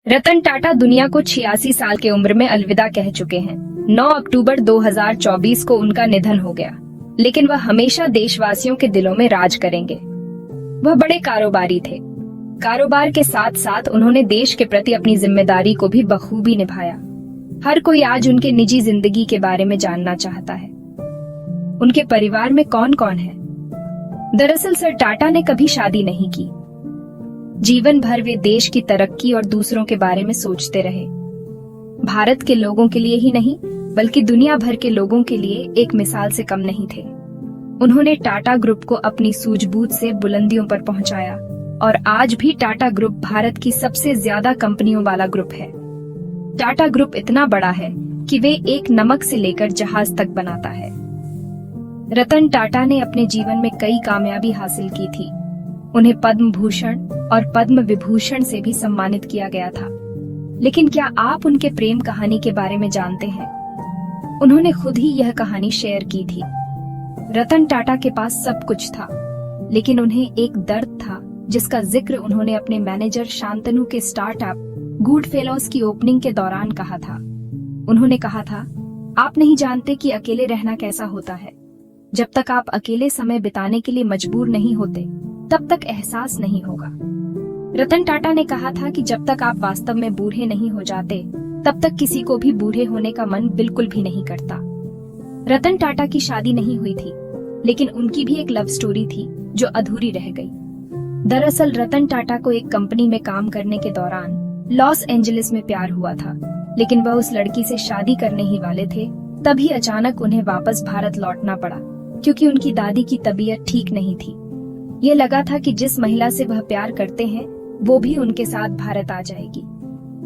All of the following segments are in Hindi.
रतन टाटा दुनिया को 86 साल की उम्र में अलविदा कह चुके हैं। 9 अक्टूबर 2024 को उनका निधन हो गया, लेकिन वह हमेशा देशवासियों के दिलों में राज करेंगे। वह बड़े कारोबारी थे। कारोबार के साथ साथ उन्होंने देश के प्रति अपनी जिम्मेदारी को भी बखूबी निभाया। हर कोई आज उनके निजी जिंदगी के बारे में जानना चाहता है। उनके परिवार में कौन कौन है? दरअसल सर टाटा ने कभी शादी नहीं की। जीवन भर वे देश की तरक्की और दूसरों के बारे में सोचते रहे। भारत के लोगों के लिए ही नहीं, बल्कि दुनिया भर के लोगों के लिए एक मिसाल से कम नहीं थे। उन्होंने टाटा ग्रुप को अपनी सूझबूझ से बुलंदियों पर पहुंचाया और आज भी टाटा ग्रुप भारत की सबसे ज्यादा कंपनियों वाला ग्रुप है। टाटा ग्रुप इतना बड़ा है कि वे एक नमक से लेकर जहाज तक बनाता है। रतन टाटा ने अपने जीवन में कई कामयाबी हासिल की थी। उन्हें पद्म भूषण और पद्म विभूषण से भी सम्मानित किया गया था। लेकिन क्या आप उनके प्रेम कहानी के बारे में जानते हैं? उन्होंने खुद ही यह कहानी शेयर की थी। रतन टाटा के पास सब कुछ था, लेकिन उन्हें एक दर्द था जिसका जिक्र उन्होंने अपने मैनेजर शांतनु के स्टार्टअप गुड फेलोज की ओपनिंग के दौरान कहा था। उन्होंने कहा था, आप नहीं जानते कि अकेले रहना कैसा होता है। जब तक आप अकेले समय बिताने के लिए मजबूर नहीं होते, तब तक एहसास नहीं होगा। रतन टाटा ने कहा था कि जब तक आप वास्तव में बूढ़े नहीं हो जाते, तब तक किसी को भी बूढ़े होने का मन बिल्कुल भी नहीं करता। रतन टाटा की शादी नहीं हुई थी, लेकिन उनकी भी एक लव स्टोरी थी जो अधूरी रह गई। दरअसल रतन टाटा को एक कंपनी में काम करने के दौरान लॉस एंजलिस में प्यार हुआ था, लेकिन वह उस लड़की से शादी करने ही वाले थे। तभी अचानक उन्हें वापस भारत लौटना पड़ा, क्योंकि उनकी दादी की तबीयत ठीक नहीं थी। ये लगा था कि जिस महिला से वह प्यार करते हैं, वो भी उनके साथ भारत आ जाएगी।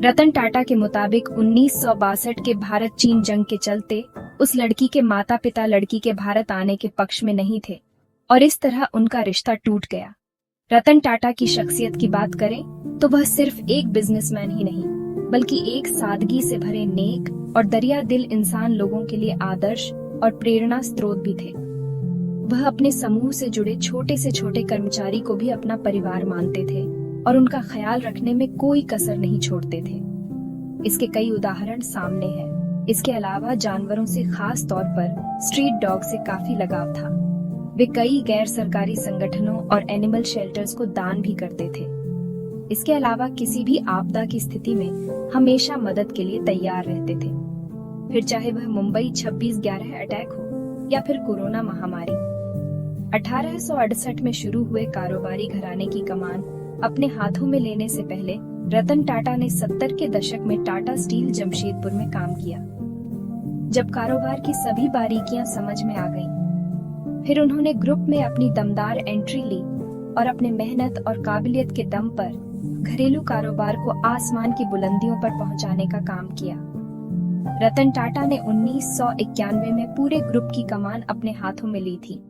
रतन टाटा के मुताबिक 1962 के भारत चीन जंग के चलते उस लड़की के माता पिता लड़की के भारत आने के पक्ष में नहीं थे और इस तरह उनका रिश्ता टूट गया। रतन टाटा की शख्सियत की बात करें तो वह सिर्फ एक बिजनेसमैन ही नहीं, बल्कि एक सादगी से भरे नेक और दरिया दिल इंसान, लोगों के लिए आदर्श और प्रेरणा स्रोत भी थे। वह अपने समूह से जुड़े छोटे से छोटे कर्मचारी को भी अपना परिवार मानते थे और उनका ख्याल रखने में कोई कसर नहीं छोड़ते थे। इसके कई उदाहरण सामने हैं। इसके अलावा जानवरों से, खास तौर पर स्ट्रीट डॉग से काफी लगाव था। वे कई गैर सरकारी संगठनों और एनिमल शेल्टर्स को दान भी करते थे। इसके अलावा किसी भी आपदा की स्थिति में हमेशा मदद के लिए तैयार रहते थे, फिर चाहे वह मुंबई 26/11 अटैक हो या फिर कोरोना महामारी। 1868 में शुरू हुए कारोबारी घराने की कमान अपने हाथों में लेने से पहले रतन टाटा ने 70 के दशक में टाटा स्टील जमशेदपुर में काम किया। जब कारोबार की सभी बारीकियां समझ में आ गईं, फिर उन्होंने ग्रुप में अपनी दमदार एंट्री ली और अपने मेहनत और काबिलियत के दम पर घरेलू कारोबार को आसमान की बुलंदियों पर पहुंचाने का काम किया। रतन टाटा ने 1991 में पूरे ग्रुप की कमान अपने हाथों में ली थी।